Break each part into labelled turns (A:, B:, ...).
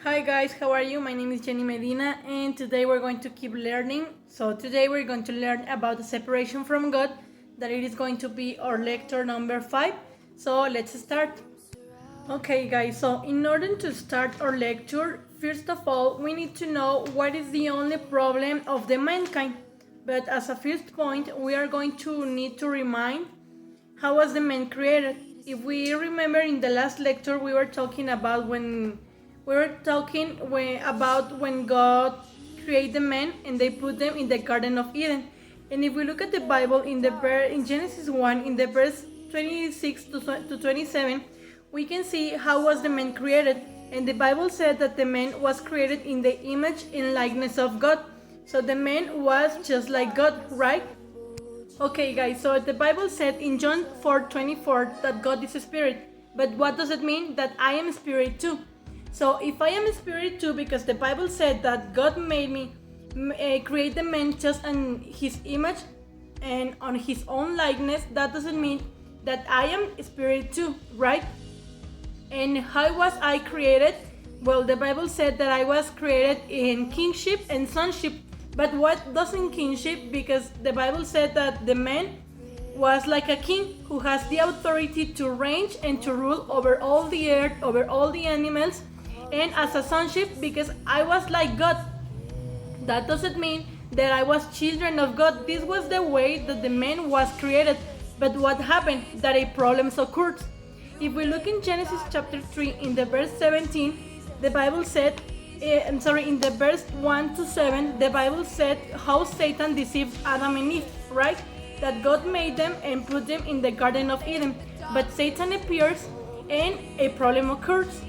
A: Hi guys, how are you? My name is Jenny Medina and today we're going to keep learning. So today we're going to learn about the separation from God, that it is going to be our lecture number 5. So let's start. Okay guys, so in order to start our lecture, first of all we need to know what is the only problem of the mankind. But as a first point, we are going to need to remind how was the man created. If we remember in the last lecture we were talking about when when God created the man and they put them in the Garden of Eden. And if we look at the Bible in Genesis 1 in the verse 26 to 27, we can see how was the man created. And the Bible said that the man was created in the image and likeness of God. So the man was just like God, right? Okay guys, so the Bible said in John 4:24 that God is a spirit. But what does it mean? That I am a spirit too. So if I am a spirit too, because the Bible said that God made me create the man just in his image and on his own likeness, that doesn't mean that I am a spirit too, right? And how was I created? Well, the Bible said that I was created in kingship and sonship. But what doesn't kingship? Because the Bible said that the man was like a king who has the authority to reign and to rule over all the earth, over all the animals. And as a sonship, because I was like God. That doesn't mean that I was children of God. This was the way that the man was created. But what happened? That a problem occurred. If we look in Genesis chapter 3 in the verse 17, the Bible said, in the verse 1 to 7, the Bible said how Satan deceived Adam and Eve, right? That God made them and put them in the Garden of Eden. But Satan appears and a problem occurs.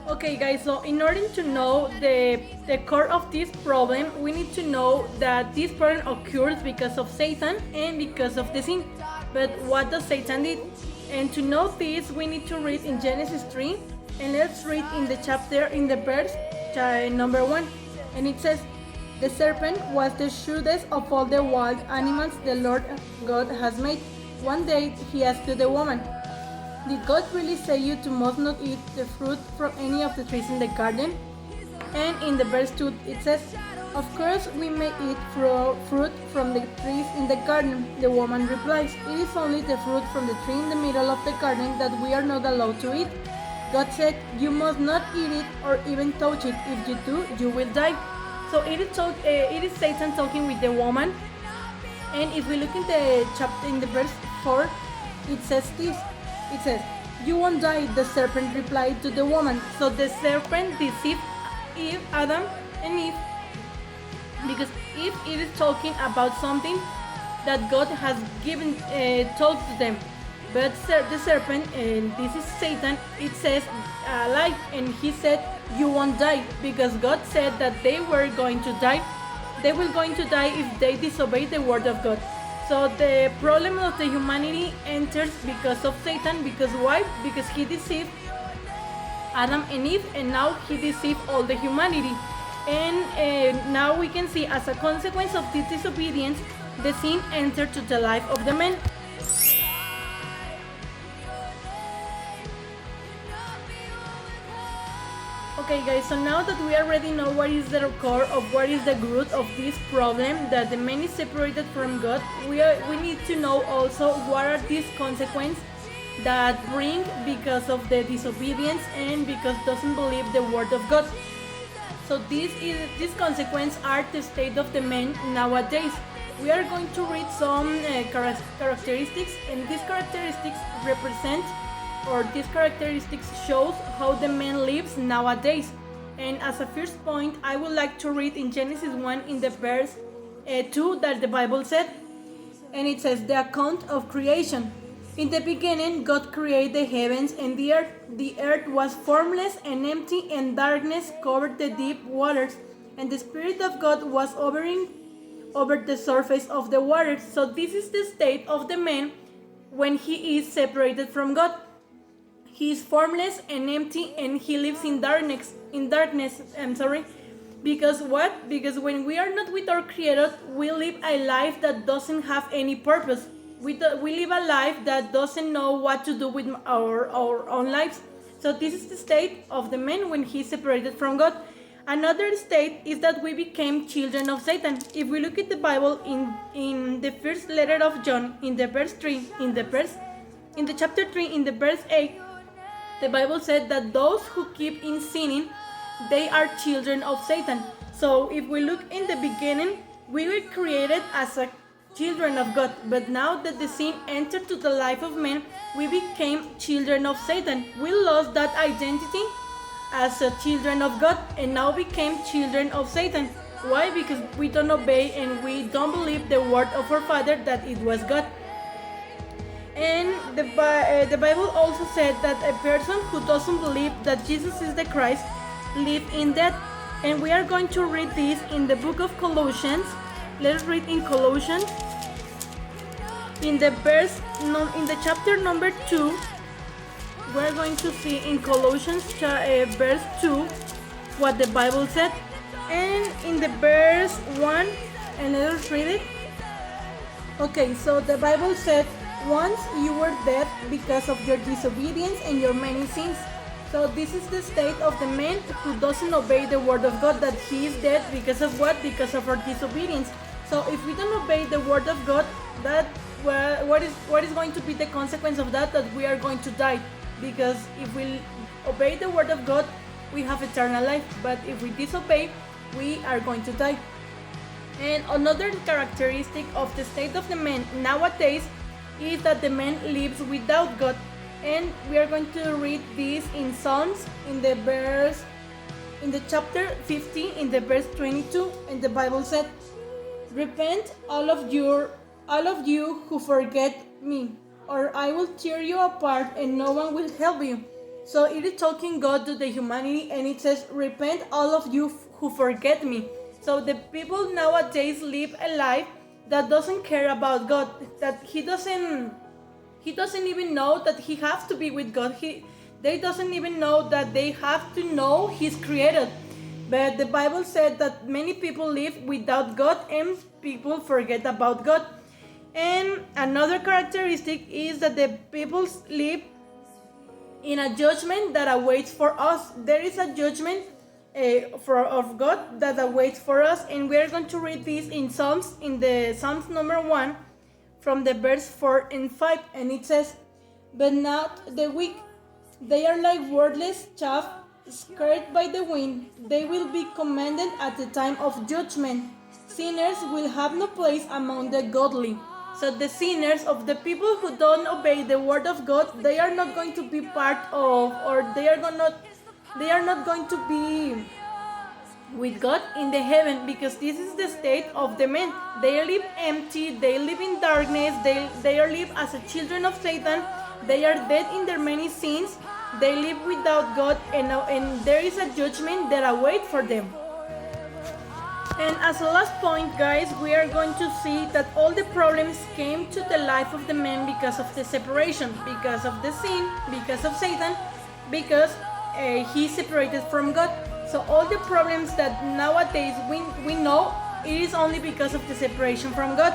A: Okay guys, so in order to know the core of this problem, we need to know that this problem occurs because of Satan and because of the sin. But what does Satan did? And to know this, we need to read in Genesis 3, and let's read in the chapter, in the verse number 1. And it says, "The serpent was the shrewdest of all the wild animals the Lord God has made. One day he asked to the woman, 'Did God really say you must not eat the fruit from any of the trees in the garden?' And in the verse 2 it says, 'Of course we may eat fruit from the trees in the garden.' The woman replies, 'It is only the fruit from the tree in the middle of the garden that we are not allowed to eat. God said, you must not eat it or even touch it. If you do, you will die.'" So it is Satan talking with the woman. And if we look in the chapter, in the verse 4, it says this. It says, "You won't die," the serpent replied to the woman. So the serpent deceived Adam and Eve, because if it is talking about something that God has told to them. But the serpent, and this is Satan, it says a lie, and he said, "You won't die," because God said that they were going to die. They were going to die if they disobey the word of God. So the problem of the humanity enters because of Satan. Because why? Because he deceived Adam and Eve, and now he deceived all the humanity. And now we can see, as a consequence of this disobedience, the sin entered to the life of the man. Okay guys, so now that we already know what is the core of what is the root of this problem, that the man is separated from God, we need to know also what are these consequences that bring because of the disobedience and because doesn't believe the word of God. So these consequences are the state of the man nowadays. We are going to read some characteristics, and these characteristics represent, or these characteristics shows how the man lives nowadays. And as a first point, I would like to read in Genesis 1 in the verse 2 that the Bible said, and it says, "The account of creation. In the beginning, God created the heavens and the earth. The earth was formless and empty, and darkness covered the deep waters, and the Spirit of God was hovering over the surface of the waters." So this is the state of the man when he is separated from God. He is formless and empty, and he lives in darkness. Because what? Because when we are not with our Creator, we live a life that doesn't have any purpose. We live a life that doesn't know what to do with our own lives. So this is the state of the man when he's separated from God. Another state is that we became children of Satan. If we look at the Bible in the first letter of John, in the verse 3, in the chapter 3, in the verse 8, the Bible said that those who keep in sinning, they are children of Satan. So if we look in the beginning, we were created as a children of God, but now that the sin entered to the life of man, we became children of Satan. We lost that identity as a children of God and now became children of Satan. Why? Because we don't obey and we don't believe the word of our Father that it was God. And the Bible also said that a person who doesn't believe that Jesus is the Christ lives in death. And we are going to read this in the book of Colossians. Let's read in Colossians, in the chapter number 2. We're going to see in Colossians verse 2 what the Bible said. And in the verse 1, and let us read it. Okay, so the Bible said, once you were dead because of your disobedience and your many sins. So this is the state of the man who doesn't obey the word of God, that he is dead because of what? Because of our disobedience. So if we don't obey the word of God, that what is going to be the consequence of that? That we are going to die. Because if we obey the word of God, we have eternal life. But if we disobey, we are going to die. And another characteristic of the state of the man nowadays is that the man lives without God. And we are going to read this in Psalms, in the chapter 50, in the verse 22. And the Bible said, repent, all of you who forget me, or I will tear you apart and no one will help you. So it is talking God to the humanity, and it says, repent, all of you who forget me. So the people nowadays live a life that doesn't care about God, that he doesn't even know that he has to be with God. They doesn't even know that they have to know he's created. But the Bible said that many people live without God and people forget about God. And another characteristic is that the people live in a judgment that awaits for us. There is a judgment of God that awaits for us, and we are going to read this in Psalms, in the Psalms number 1, from the verse 4 and 5, and it says, but not the weak, they are like worthless chaff scattered by the wind. They will be commended at the time of judgment. Sinners will have no place among the godly. So the sinners, of the people who don't obey the word of God, they are not going to be part of, or they are not going to be with God in the heaven, because this is the state of the men. They live empty, they live in darkness, they live as a children of Satan, they are dead in their many sins, they live without God, and there is a judgment that awaits for them. And as a last point, guys, we are going to see that all the problems came to the life of the man because of the separation, because of the sin, because of Satan, because he separated from God. So all the problems that nowadays we know, it is only because of the separation from God.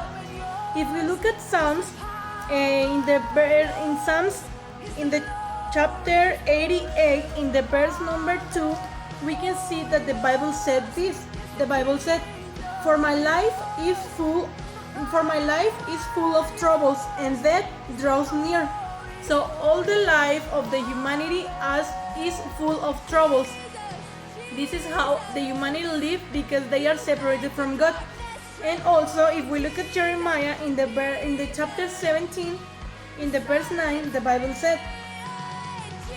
A: If we look at Psalms, in Psalms, in the chapter 88, in the verse number 2, we can see that the Bible said this. The Bible said, For my life is full of troubles, and death draws near. So all the life of the humanity is full of troubles. This is how the humanity live, because they are separated from God. And also, if we look at Jeremiah in the chapter 17, in the verse 9, the Bible said,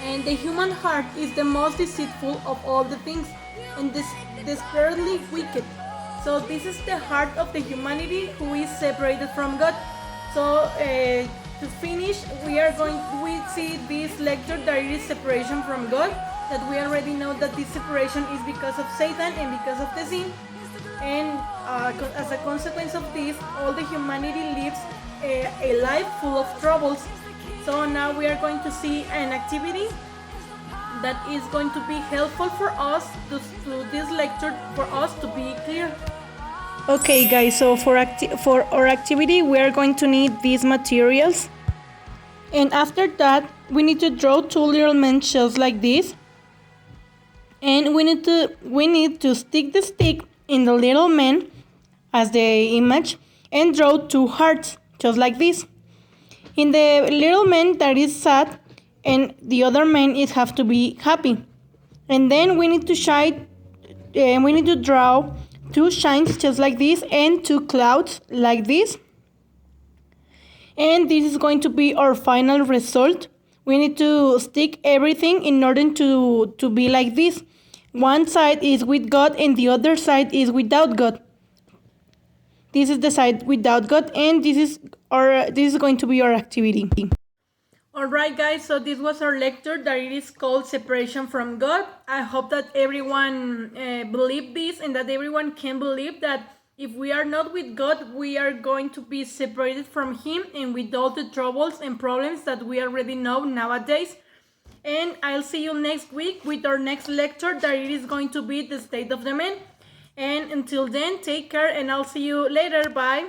A: and the human heart is the most deceitful of all the things, and desperately wicked. So this is the heart of the humanity who is separated from God. So to finish, we see this lecture that it is separation from God, that we already know that this separation is because of Satan and because of the sin, and as a consequence of this, all the humanity lives a life full of troubles. So now we are going to see an activity that is going to be helpful for us to this lecture, for us to be clear. Okay guys, so for our activity we are going to need these materials, and after that we need to draw two little men just like this. And we need to stick the stick in the little man as the image and draw two hearts just like this. In the little man that is sad, and the other man is have to be happy. And then we need to draw two shines just like this and two clouds like this. And this is going to be our final result. We need to stick everything in order to be like this. One side is with God and the other side is without God. This is the side without God, and this is going to be our activity. Alright guys, so this was our lecture that it is called Separation from God. I hope that everyone believe this, and that everyone can believe that if we are not with God, we are going to be separated from Him, and with all the troubles and problems that we already know nowadays. And I'll see you next week with our next lecture that it is going to be the state of the man. And until then, take care, and I'll see you later. Bye.